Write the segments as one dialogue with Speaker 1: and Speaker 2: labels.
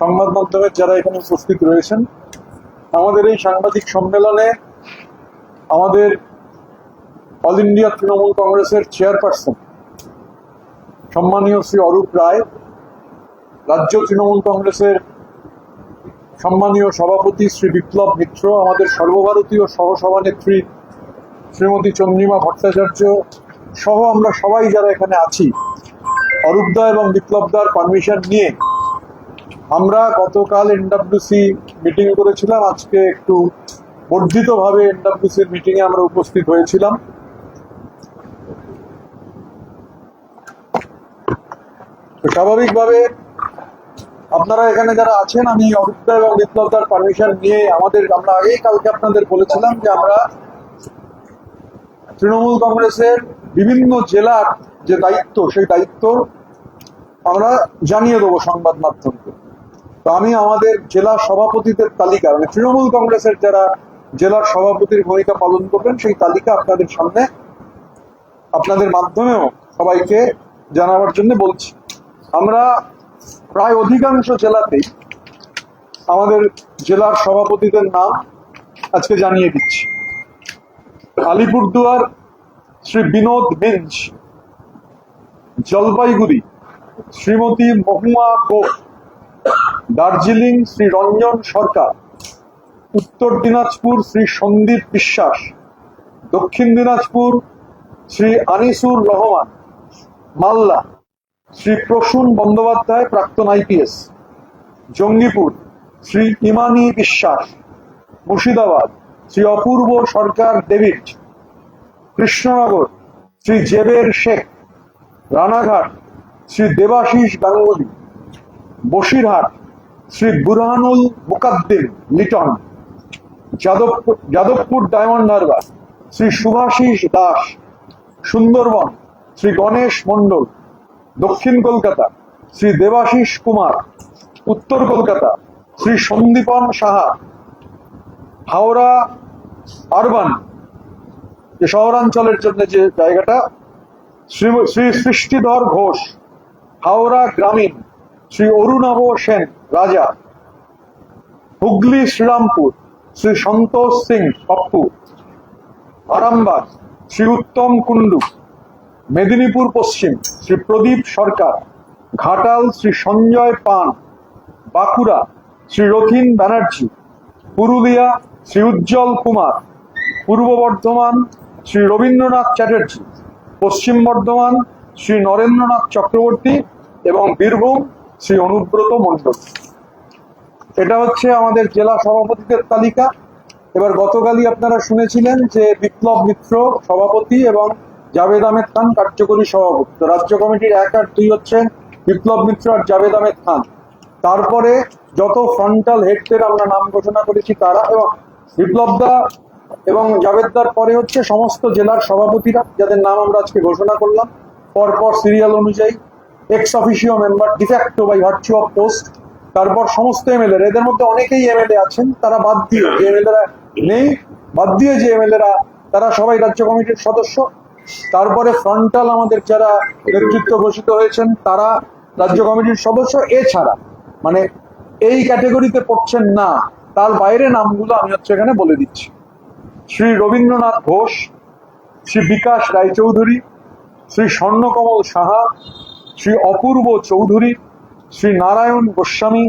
Speaker 1: সংবাদ মাধ্যমের যারা এখানে উপস্থিত রয়েছেন, আমাদের এই সাংবাদিক সম্মেলনে আমাদের অল ইন্ডিয়া তৃণমূল কংগ্রেসের চেয়ারপারসন সম্মানীয় শ্রী অরূপ রায়, রাজ্য তৃণমূল কংগ্রেসের সম্মানীয় সভাপতি শ্রী বিপ্লব মিত্র, আমাদের সর্বভারতীয় সহসভানেত্রী শ্রীমতী চন্দ্রিমা ভট্টাচার্য সহ আমরা সবাই যারা এখানে আছি, অরূপদা এবং বিপ্লবদার পারমিশন নিয়ে আমরা গতকাল এনডব্লিউসি মিটিং করেছিলাম। আজকে একটু বর্ধিতভাবে এনডব্লিউসির মিটিং এ আমরা উপস্থিত হয়েছিলাম। স্বাভাবিকভাবে আপনারা এখানে যারা আছেন, আমি অরূপদা এবং বিপ্লবদার পারমিশন নিয়ে আমরা আগেই কালকে আপনাদের বলেছিলাম যে আমরা তৃণমূল কংগ্রেসের বিভিন্ন জেলার যে দায়িত্ব, সেই দায়িত্ব আমরা জানিয়ে দেবো সংবাদ মাধ্যমকে। তো আমি আমাদের জেলা সভাপতিদের তালিকা, মানে তৃণমূল কংগ্রেসের যারা জেলার সভাপতির ভূমিকা পালন করবেন, সেই তালিকা আপনাদের সামনে আপনাদের মাধ্যমেও সবাইকে জানাবার জন্য বলছি। আমরা প্রায় অধিকাংশ জেলাতেই আমাদের জেলার সভাপতিদের নাম আজকে জানিয়ে দিচ্ছি। আলিপুরদুয়ার শ্রী বিনোদ মিঞ্জ, জলপাইগুড়ি শ্রীমতী মহুয়া গোপ, দার্জিলিং শ্রী রঞ্জন সরকার, উত্তর দিনাজপুর শ্রী সন্দীপ বিশ্বাস, দক্ষিণ দিনাজপুর শ্রী আনিসুর রহমান, মালদা শ্রী প্রসূন বন্দ্যোপাধ্যায় প্রাক্তন আইপিএস, জঙ্গিপুর শ্রী ইমানি বিশ্বাস, মুর্শিদাবাদ শ্রী অপূর্ব সরকার ডেভিড, কৃষ্ণনগর শ্রী জেবের শেখ, রানাঘাট শ্রী দেবাশিস গাঙ্গুলি, বসিরহাট শ্রী বুরহানুল মুকাদ্দিম লিটন, যাদবপুর ডায়মন্ড হারবার শ্রী শুভাশিস দাস, সুন্দরবন শ্রী গণেশ মণ্ডল, দক্ষিণ কলকাতা শ্রী দেবাশিস কুমার, উত্তর কলকাতা শ্রী সন্দীপন সাহা, হাওড়া আরবান যে শহরাঞ্চলের জন্য যে জায়গাটা শ্রী সৃষ্টিধর ঘোষ, হাওড়া গ্রামীণ শ্রী অরুণাভ সেন রাজা, হুগলি শ্রীরামপুর শ্রী সন্তোষ সিং পপ্পু, আরামবাগ শ্রী উত্তম কুন্ডু, মেদিনীপুর পশ্চিম শ্রী প্রদীপ সরকার, ঘাটাল শ্রী সঞ্জয় পান, বাঁকুড়া শ্রী রথিন ব্যানার্জি, পুরুলিয়া শ্রী উজ্জ্বল কুমার, পূর্ব বর্ধমান শ্রী রবীন্দ্রনাথ চ্যাটার্জি, পশ্চিম বর্ধমান শ্রী নরেন্দ্রনাথ চক্রবর্তী এবং বীরভূম শ্রী অনুব্রত মণ্ডল। এটা হচ্ছে আমাদের জেলা সভাপতিদের তালিকা। এবার গতকালই আপনারা শুনেছিলেন যে বিপ্লব মিত্র সভাপতি এবং জাভেদ আহমেদ খান কার্যকরী সভাপতি। তো রাজ্য কমিটির 1 আর 2 হচ্ছেন বিপ্লব মিত্র আর জাভেদ আহমেদ খান। তারপরে যত ফ্রন্টাল হেডদের আমরা নাম ঘোষণা করেছি তারা, এবং বিপ্লবদা এবং জাভেদদার পরে হচ্ছে সমস্ত জেলার সভাপতিরা, যাদের নাম আমরা আজকে ঘোষণা করলাম পরপর সিরিয়াল অনুযায়ী, ex officio member, de facto by virtue of post, তারপর সমস্ত এমএলএ। এদের মধ্যে অনেকেই এমএলএ আছেন, তারা বাদ দিয়ে যে এমএলএরা নেই, বাদ দিয়ে যে এমএলএরা তারা সবাই রাজ্য কমিটির সদস্য। তারপরে ফ্রন্টাল আমাদের যারা নেতৃত্ব ঘোষিত হয়েছেন তারা রাজ্য কমিটির সদস্য। এছাড়া মানে এই ক্যাটেগরিতে পড়ছেন না, তার বাইরে নামগুলো আমি হচ্ছে এখানে বলে দিচ্ছি। শ্রী রবীন্দ্রনাথ ঘোষ, শ্রী বিকাশ রায়চৌধুরী, শ্রী স্বর্ণকমল সাহা, শ্রী অপূর্ব চৌধুরী, শ্রী নারায়ণ গোস্বামী,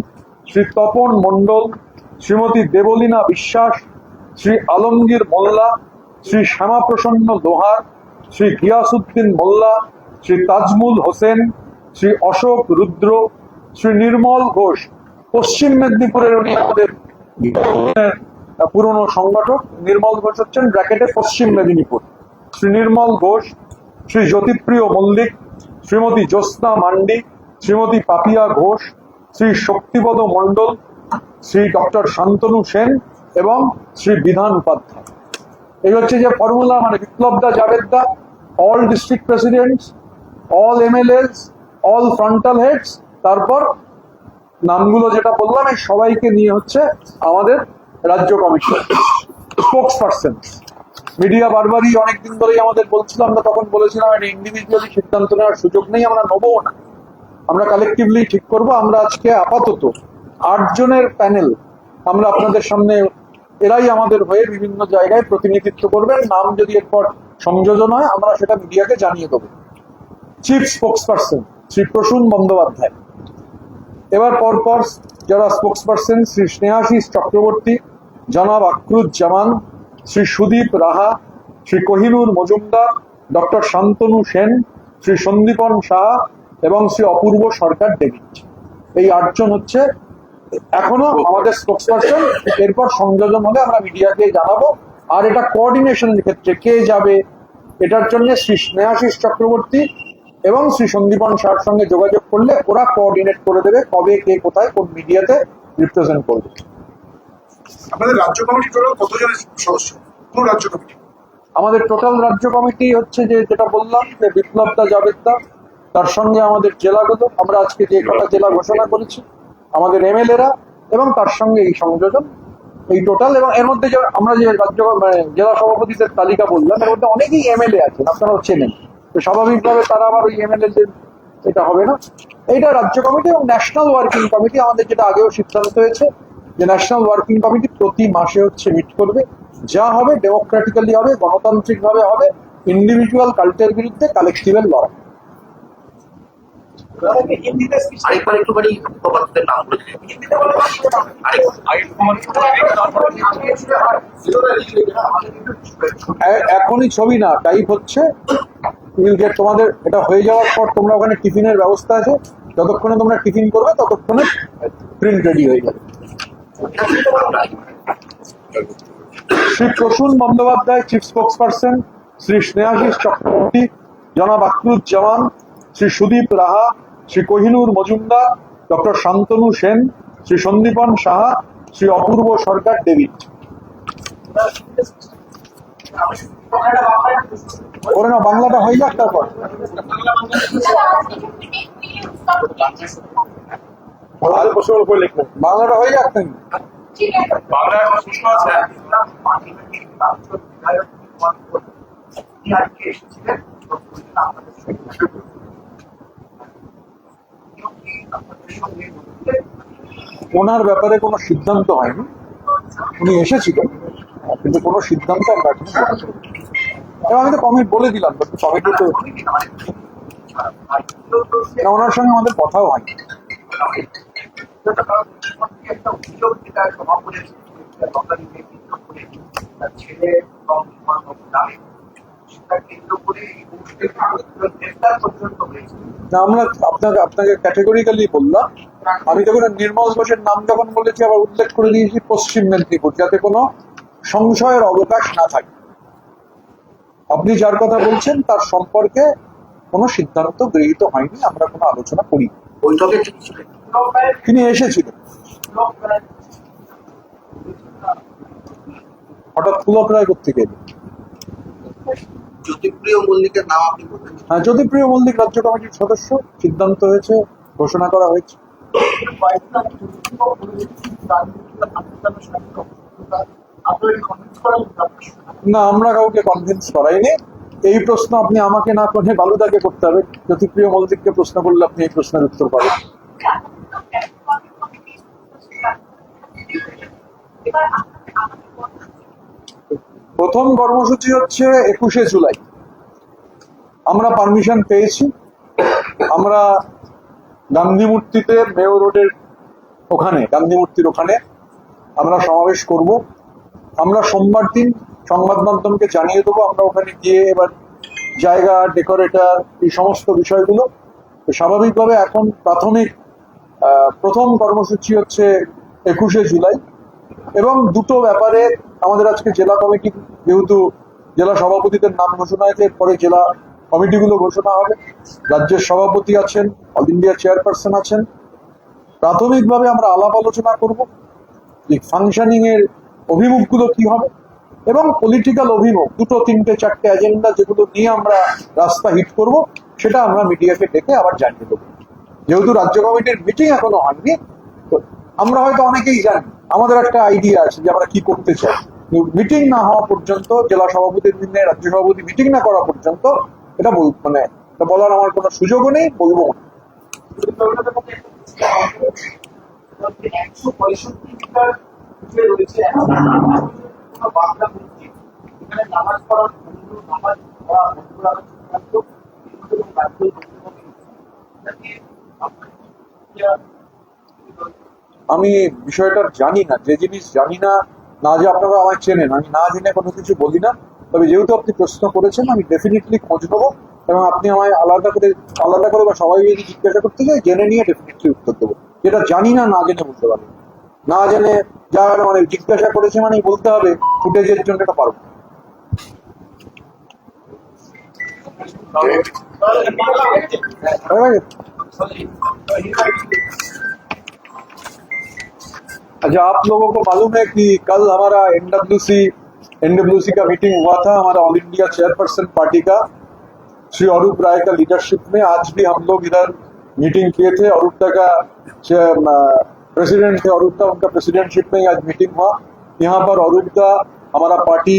Speaker 1: শ্রী তপন মণ্ডল, শ্রীমতী দেবলীনা বিশ্বাস, শ্রী আলমগীর মোল্লা, শ্রী শ্যামাপ্রসন্ন লোহার, শ্রী গিয়াসউদ্দিন মোল্লা, শ্রী তাজমুল হোসেন, শ্রী অশোক রুদ্র, শ্রী নির্মল ঘোষ। পশ্চিম মেদিনীপুরের উনি আমাদের পুরনো সংগঠক। নির্মল ঘোষ হচ্ছেন ব্র্যাকেটে পশ্চিম মেদিনীপুর। শ্রী নির্মল ঘোষ, শ্রী জ্যোতিপ্রিয় মল্লিক, শ্রীমতী জ্যোৎস্না মান্ডি, শ্রীমতী পাপিয়া ঘোষ, শ্রী শক্তিপদ মণ্ডল, শ্রী ডক্টর শান্তনু সেন এবং শ্রী বিধান উপাধ্যায়। এই হচ্ছে যে ফর্মুলা, মানে বিপ্লবদা, জাভেদদা, all district presidents, all MLAs, all frontal heads, তারপর নামগুলো যেটা বললাম এই সবাইকে নিয়ে হচ্ছে আমাদের রাজ্য কমিশন স্পোক্স পার্সন। মিডিয়া বারবারই অনেকদিন ধরেই আমাদের বলছিল, আমরা তখন বলেছিলাম এটা ইন্ডিভিজুয়ালি সিদ্ধান্ত নেওয়ার সুযোগ নেই, আমরা নেবও না, আমরা কালেকটিভলি ঠিক করব। আমরা আজকে আপাতত 8 জনের প্যানেল আমরা আপনাদের সামনে, এরাই আমাদের হয়ে বিভিন্ন জায়গায় প্রতিনিধিত্ব করবেন। নাম যদি এরপর সংযোজন হয় আমরা সেটা মিডিয়াকে জানিয়ে দেবো। Chief spokesperson Shri Prasun Bandyopadhyay. এবার পরপর যারা স্পোক্সপারসন: শ্রী স্নেহাশিস চক্রবর্তী, জনাব আক্রুজ্জামান, শ্রী সুদীপ রাহা, শ্রী কোহিনুর মজুমদার, ডক্টর শান্তনু সেন, শ্রী সন্দীপন সাহা এবং শ্রী অপূর্ব সরকার ডেভিড। এই 8 জন হচ্ছে এখনো আমাদের স্পোক্সপারসন। এরপর সংযোজন হলে আমরা মিডিয়াকে জানাবো। আর এটা কোঅর্ডিনেশনের ক্ষেত্রে কে যাবে, এটার জন্য শ্রী স্নেহাশিস চক্রবর্তী এবং শ্রী সন্দীপন সাহার সঙ্গে যোগাযোগ করলে ওরা কোঅর্ডিনেট করে দেবে কবে কে কোথায় কোন মিডিয়াতে রিপ্রেজেন্ট করবে।
Speaker 2: আপনাদের রাজ্য কমিটি টোটাল কতজনের সদস্য? পুরো রাজ্য কমিটি?
Speaker 1: আমাদের টোটাল রাজ্য কমিটি হচ্ছে যেটা বললাম যে বিপ্লব দা জাভেদ দা, তার সঙ্গে আমাদের জেলাগুলো, আমরা আজকে যে কটা জেলা ঘোষণা করেছি, আমাদের এমএলএরা এবং তার সঙ্গে এই সংযোজন, এই টোটাল। এবং এর মধ্যে যে আমরা যে রাজ্য জেলা সভাপতিদের তালিকা বললাম, এর মধ্যে অনেকেই এমএলএ আছেন, আপনারাও চেনেন। তো স্বাভাবিকভাবে তারা আবার ওই এমএলএদের এটা হবে না। এইটা রাজ্য কমিটি এবং ন্যাশনাল ওয়ার্কিং কমিটি। আমাদের যেটা আগেও সিদ্ধান্ত হয়েছে যে ন্যাশনাল ওয়ার্কিং কমিটি প্রতি মাসে হচ্ছে মিট করবে। যা হবে ডেমোক্রেটিক্যালি হবে, গণতান্ত্রিক ভাবে হবে, ইন্ডিভিজুয়াল কাল্টের বিরুদ্ধে কালেকটিভের লড়াই।
Speaker 3: আরেকবার একটুখানি মুখপাত্রদের নাম বলে
Speaker 1: এখনই ছবি না, টাইপ হচ্ছে। তোমাদের এটা হয়ে যাওয়ার পর তোমরা ওখানে টিফিনের ব্যবস্থা আছে, যতক্ষণে তোমরা টিফিন করবে ততক্ষণে প্রিন্ট রেডি হয়ে যাবে। শ্রী প্রসূন বন্দ্যোপাধ্যায় চিফ স্পোক্সপারসন, শ্রী স্নেহাশিস চক্রবর্তী, জনাব আক্রুজ্জামান, শ্রী সুদীপ রাহা, শ্রী কোহিনুর মজুমদার, ডক্টর শান্তনু সেন, শ্রী সন্দীপন সাহা, শ্রী অপূর্ব সরকার ডেভিড। করে না, বাংলাটা হয়ে যাক তারপর। বাংলাটা হয়ে যাক নাকি? ওনার ব্যাপারে কোনো সিদ্ধান্ত হয়নি, উনি এসেছিলেন কিন্তু কোনো সিদ্ধান্ত আমরা এবং আমি তো কমিট বলে দিলাম, কমিটি তো ওনার সঙ্গে আমাদের কথাও হয়নি। আমরা আপনাকে ক্যাটেগরিক্যালি বললাম। আমি যখন নির্মল ঘোষের নাম যখন বলেছি আবার উল্লেখ করে দিয়েছি পশ্চিম মেদিনীপুর, যাতে কোনো সংশয়ের অবকাশ না থাকে। আপনি যার কথা বলছেন তার সম্পর্কে কোনো সিদ্ধান্ত গৃহীত হয়নি, আমরা কোনো আলোচনা করি।
Speaker 3: বৈঠকে
Speaker 1: তিনি এসেছিলেন, হঠাৎ পুলক রায় থেকে এলেন।
Speaker 3: জ্যোতিপ্রিয় মল্লিকের নাম আপনি বললেন?
Speaker 1: হ্যাঁ, জ্যোতিপ্রিয় মল্লিক রাজ্য কমিটির সদস্য, সিদ্ধান্ত হয়েছে, ঘোষণা করা হয়েছে। না, আমরা কাউকে কনভিন্স করাইনি। এই প্রশ্ন আপনি আমাকে না করে বালুদাকে করতে হবে। জ্যোতিপ্রিয় মল্লিককে প্রশ্ন করলে আপনি এই প্রশ্নের উত্তর পাবেন। প্রথম কর্মসূচি হচ্ছে 21শে জুলাই। আমরা পারমিশন পেয়েছি, আমরা গান্ধী মূর্তিতে, মেয়র রোডের ওখানে, গান্ধী মূর্তির ওখানে আমরা সমাবেশ করব। আমরা সোমবার দিন সংবাদ মাধ্যমকে জানিয়ে দেবো আমরা ওখানে গিয়ে এবার জায়গা, ডেকোরেটর, এই সমস্ত বিষয়গুলো। স্বাভাবিকভাবে এখন প্রথম কর্মসূচি হচ্ছে 21শে জুলাই। এবং দুটো ব্যাপারে আমাদের আজকে জেলা কমিটি, যেহেতু জেলা সভাপতিদের নাম ঘোষণা হয়েছে, এরপরে জেলা কমিটিগুলো ঘোষণা হবে। রাজ্যের সভাপতি আছেন, অল ইন্ডিয়া চেয়ারপারসন আছেন। প্রাথমিকভাবে আমরা আলাপ আলোচনা করব যে ফাংশনিং এর অভিমুখগুলো কি হবে এবং পলিটিক্যাল অভিমুখ, দুটো তিনটে চারটে এজেন্ডা যেগুলো নিয়ে আমরা রাস্তা হিট করব, সেটা আমরা মিডিয়াকে ডেকে আবার জানিয়ে দেবো। যেহেতু রাজ্য কমিটির মিটিং এখনো হয়নি, তো আমরা হয়তো অনেকেই জানি, আমাদের একটা আইডিয়া আছে যে আমরা কি করতে চাই। মিটিং না হওয়া পর্যন্ত, জেলা সভাপতির দিনে রাজ্য সভাপতি মিটিং না করা পর্যন্ত এটা বলার আমার কোনো সুযোগও নেই, বলবো না।
Speaker 4: 165 মিটার দূরে রয়েছে কোনো বাংলা মসজিদ, এখানে নামাজ পড়ার বন্ধু, নামাজ পড়া বন্ধুরা সিদ্ধান্ত এবং রাজ্য
Speaker 1: আমি বিষয়টা জানি না, যে জিনিস জানি না, না যে আপনারা আমায় চেনেন, আমি না জেনে কোনো কিছু বলি না। তবে যেহেতু আপনি প্রশ্ন করেছেন, আমি ডেফিনেটলি খোঁজ নেবো এবং আপনি আমায় আলাদা করে বা সবাই যদি জিজ্ঞাসা করতে চাই, জেনে নিয়ে ডেফিনেটলি উত্তর দেবো। যেটা জানি না, না জেনে বলতে পারবো না, জেনে যা মানে জিজ্ঞাসা করেছে মানে বলতে হবে, ফুটেজের জন্য এটা পারবো। अच्छा, आप लोगों को मालूम है कि कल हमारा एनडब्ल्यूसी का मीटिंग हुआ था, हमारा ऑल इंडिया चेयरपर्सन पार्टी का श्री अरूप राय का लीडरशिप में। आज भी हम लोग इधर मीटिंग किए थे। अरूपदा का प्रेसिडेंट थे, अरूपदा उनका प्रेसिडेंटशिप में आज मीटिंग हुआ। यहाँ पर अरूपदा, हमारा पार्टी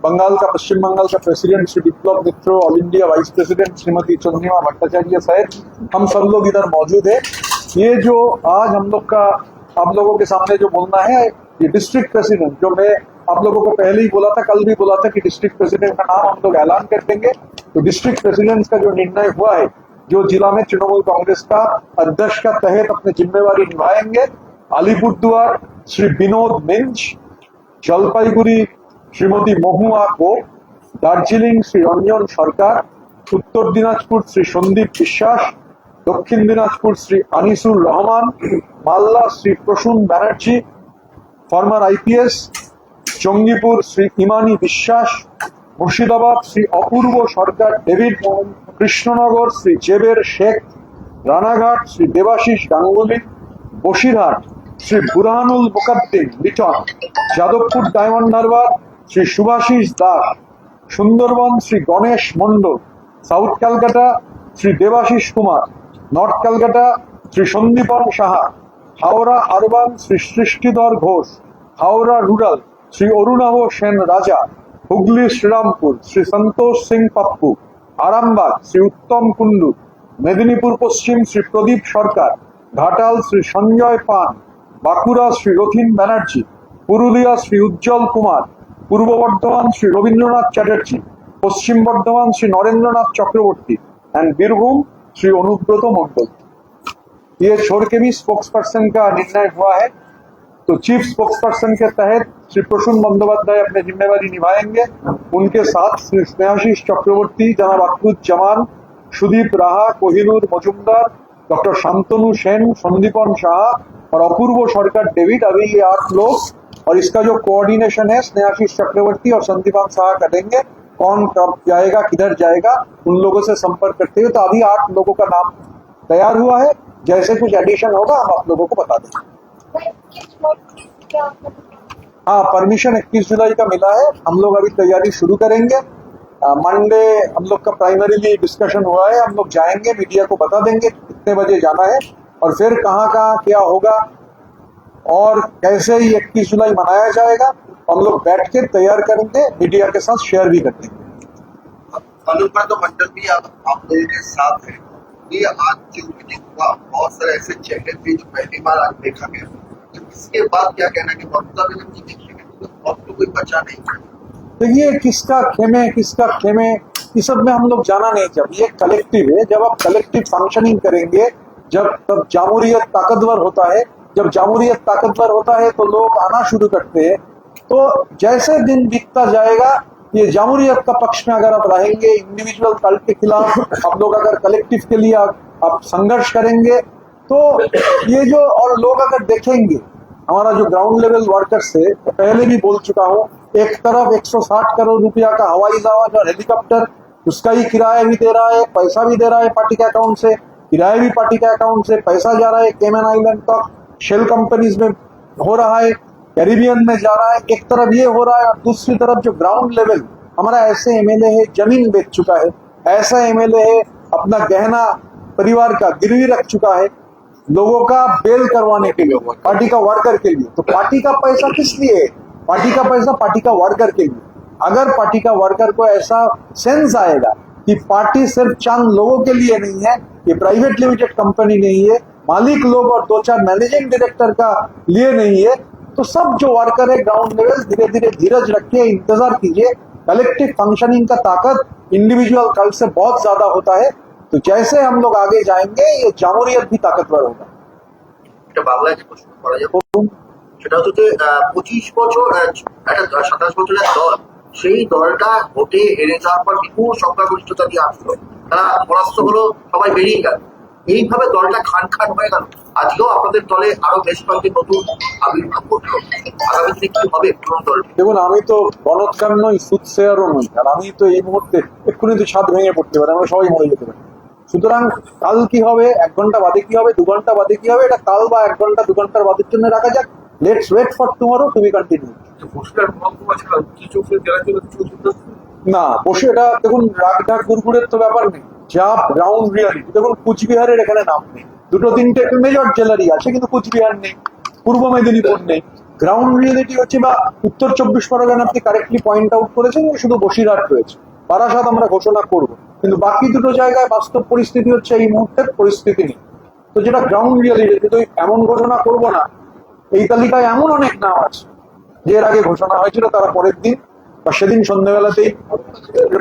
Speaker 1: पश्चिम बंगाल का president Shri Biplab Mitra, all India vice president Shrimati Chandrima Bhattacharya सहित हम सब लोग इधर मौजूद है। ये जो आज हम लोग का आप लोगों के सामने जो बोलना है, ये डिस्ट्रिक्ट प्रेसिडेंट, जो मैं आप लोगों को पहले ही बोला था, कल भी बोला था कि डिस्ट्रिक्ट प्रेसिडेंट का नाम हम लोग ऐलान कर देंगे। तो डिस्ट्रिक्ट प्रेसिडेंट का जो निर्णय हुआ है, जो जिला में तृणमूल कांग्रेस का अध्यक्ष का तहत अपनी जिम्मेवारी निभाएंगे। अलीपुरद्वार श्री विनोद मिंज, जलपाईगुड़ी श्रीमती महुआ को, दार्जिलिंग श्री रंजन सरकार, Uttar Dinajpur Shri Sandip Biswas, Dakshin Dinajpur Shri Anisur Rahman, Malda Shri Prasun Banerjee former IPS, Jangipur Shri Imani Biswas, Murshidabad Shri Apurba Sarkar David, Krishnanagar Shri Jeber Sheikh, Ranaghat Shri Debashis Ganguly, Basirhat Shri Burhanul Mukaddim Liton, Jadavpur Diamond Harbour Shri Subhashis Das, Sundarban Shri Ganesh Mondal, south Kolkata Shri Debashis Kumar, north Kolkata Shri Sandipan Saha, Howrah urban Shri Srishtidhar Ghosh, Howrah rural Shri Arunabha Sen Raja, Hooghly Srirampur Shri Santosh Singh Pappu, Arambagh Shri उत्तम कुंडू, मेदिनीपुर पश्चिम श्री प्रदीप सरकार, घाटाल श्री संजय पान, बांकुड़ा श्री रथिन बैनर्जी, पुरुलिया श्री उज्जवल कुमार, पूर्व बर्धमान श्री रवींद्रनाथ चैटर्जी, पश्चिम बर्धमान श्री नरेंद्रनाथ चक्रवर्ती एंड बीरभूम श्री अनुब्रत मंडल। ये छोड़ के भी स्पोक्स पर्सन का निर्णय हुआ है। तो चीफ स्पोक्स पर्सन के तहत श्री प्रसून बंदोपाध्याय अपनी जिम्मेवारी निभाएंगे। उनके साथ श्री स्नेहाशीष चक्रवर्ती, जनाब अक्रुज्जमान, सुदीप राहा, कोहिनूर मजुमदार, डॉक्टर शांतनु सेन, संदीपन शाह और अपूर्व सरकार डेविड। अभी ये 8 लोग, और इसका जो कोऑर्डिनेशन है स्नेहाशीष चक्रवर्ती और संदीपन शाह करेंगे। कौन कब जाएगा, किधर जाएगा, उन लोगों से संपर्क करते हुए। तो अभी 8 लोगों का नाम तैयार हुआ है। जैसे कुछ एडिशन होगा हम आप लोगों को बता देंगे। हाँ, परमिशन 21 जुलाई का मिला है। हम लोग अभी तैयारी शुरू करेंगे। मंडे हम लोग का प्राइमरीली डिस्कशन हुआ है। हम लोग जाएंगे, मीडिया को बता देंगे कितने बजे जाना है और फिर कहाँ कहाँ क्या होगा और कैसे ये 21 जुलाई मनाया जाएगा। हम लोग बैठ के तैयार करेंगे, मीडिया के साथ शेयर भी कर देंगे।
Speaker 3: अनुब्रत मंडल भी आप लोगों के साथ है। ये आज जो मीटिंग हुआ, बहुत सारे ऐसे चेहरे थे जो पहली बार आज देखा गया। तो इसके बाद क्या कहना कि ममता बनर्जी देखेंगे तो अब तो कोई बचा नहीं।
Speaker 1: देखिए, किसका खेमे ये सब में हम लोग जाना नहीं चाहिए। ये कलेक्टिव है। जब आप कलेक्टिव फंक्शनिंग करेंगे, तब जामूरियत ताकतवर होता है। जब जामूरियत ताकतवर होता है तो लोग आना शुरू करते हैं। तो जैसे दिन बीतता जाएगा, ये जामूरियत का पक्ष में अगर आप रहेंगे, इंडिविजुअल कल्ट के खिलाफ आप लोग अगर कलेक्टिव के लिए आप संघर्ष करेंगे, तो ये जो और लोग अगर देखेंगे, हमारा जो ग्राउंड लेवल वर्कर्स है, तो पहले भी बोल चुका हूँ, एक तरफ 160 करोड़ रुपया का हवाई जहाज और हेलीकॉप्टर, उसका ही किराया भी दे रहा है, पैसा भी दे रहा है पार्टी के अकाउंट से, किराया भी पार्टी के अकाउंट से, पैसा जा रहा है केमन आइलैंड तक, शेल कंपनीज में हो रहा है, कैरिबियन में जा रहा है। एक तरफ ये हो रहा है और दूसरी तरफ जो ग्राउंड लेवल हमारा ऐसे एमएलए है जमीन बेच चुका है, ऐसा एमएलए है अपना गहना परिवार का गिरवी रख चुका है लोगों का बेल करवाने के लिए, पार्टी का वर्कर के लिए। तो पार्टी का पैसा किस लिए है? पार्टी का पैसा पार्टी का वर्कर के लिए। अगर पार्टी का वर्कर को ऐसा सेंस आएगा कि पार्टी सिर्फ चंद लोगों के लिए नहीं है, ये प्राइवेट लिमिटेड कंपनी नहीं है, मालिक लोग और 2-4 मैनेजिंग डायरेक्टर का लिए नहीं है, तो सब जो वर्कर है ग्राउंड लेवल धीरे धीरे धीरज रखिए, इंतजार कीजिए। कलेक्टिव फंक्शनिंग का ताकत इंडिविजुअल कल से बहुत ज्यादा होता है। तो जैसे हम लोग आगे जाएंगे ये jamhuriyat भी ताकतवर होगा।
Speaker 3: এটা বাংলায় যে প্রশ্ন করা যায় সেটা হচ্ছে যে 25 বছর একটা 27 বছরের দল, সেই দলটা ভোটে হেরে যাওয়ার পর বিপুল সংখ্যাগরিষ্ঠতা দিয়ে আসলো, তারা পরাস্ত হলো, সবাই বেরিয়ে গেল, এইভাবে দলটা খান খান হয়ে গেল। আজকেও আপনাদের দলে আরো বেশ কয়েকটি নতুন আবির্ভাব ঘটলো, আগামী দিনে কি হবে পুরো দল?
Speaker 1: দেখুন, আমি তো বলৎকার নই, সুদসেয়ারও নই, আর আমি তো এই মুহূর্তে এক্ষুনি তো ছাদ ভেঙে পড়তে পারে, আমরা সবাই মরে যেতে পারি। সুতরাং কাল কি হবে, 1 ঘন্টা বাদে কি হবে, 2 ঘন্টা বাদে কি হবে, এটা কাল বা 1 ঘন্টা 2 ঘন্টার বাদের জন্য রাখা যাক। Let's wait for tomorrow to be continue. না, বসে এটা দেখুন, রাগ ঢাক গুড়গুড়ের তো ব্যাপার নেই, যা গ্রাউন্ড রিয়ালিটি। দেখুন, কুচবিহারের এখানে নাম নেই, 2-3টে মেজর জেলারই আছে, কিন্তু কুচবিহার নেই, পূর্ব মেদিনীপুর নেই। গ্রাউন্ড রিয়ালিটি হচ্ছে, বা উত্তর 24 পরগনা আপনি কারেক্টলি পয়েন্ট আউট করেছেন, শুধু বসিরহাট রয়েছে, বারাসাত আমরা ঘোষণা করব, কিন্তু বাকি দুটো জায়গায় বাস্তব পরিস্থিতি হচ্ছে এই মুহূর্তের পরিস্থিতি নেই। তো যেটা গ্রাউন্ড রিয়ালিটি, কিন্তু এমন ঘোষণা করবো না, এই তালিকায় এমন অনেক নাম আছে যে এর আগে ঘোষণা হয়েছিল, তারা পরের দিন বা সেদিন সন্ধ্যাবেলাতেই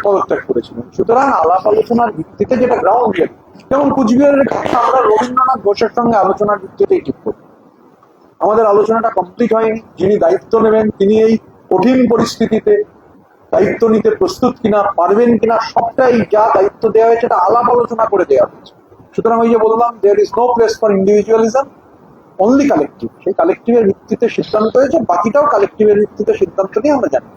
Speaker 1: পদত্যাগ করেছিলেন। সুতরাং আলাপ আলোচনার ভিত্তিতে যেটা গ্রাউন্ড রিয়ালিটি, যেমন কুচবিহারের ক্ষেত্রে আমরা রবীন্দ্রনাথ ঘোষের সঙ্গে আলোচনার ভিত্তিতেই ঠিক করব। আমাদের আলোচনাটা কমপ্লিট হয়নি, যিনি দায়িত্ব নেবেন তিনি এই কঠিন পরিস্থিতিতে দায়িত্ব নিতে প্রস্তুত কিনা, পারবেন কিনা, সবটাই যা দায়িত্ব দেওয়া হয়েছে এটা আলাপ আলোচনা করে দেওয়া হয়েছে। সুতরাং ওই যে বললাম, there is no place for individualism, only collective. সেই কালেকটিভের ভিত্তিতে সিদ্ধান্ত হয়েছে, বাকিটাও কালেকটিভের ভিত্তিতে সিদ্ধান্ত নিয়ে আমরা জানি।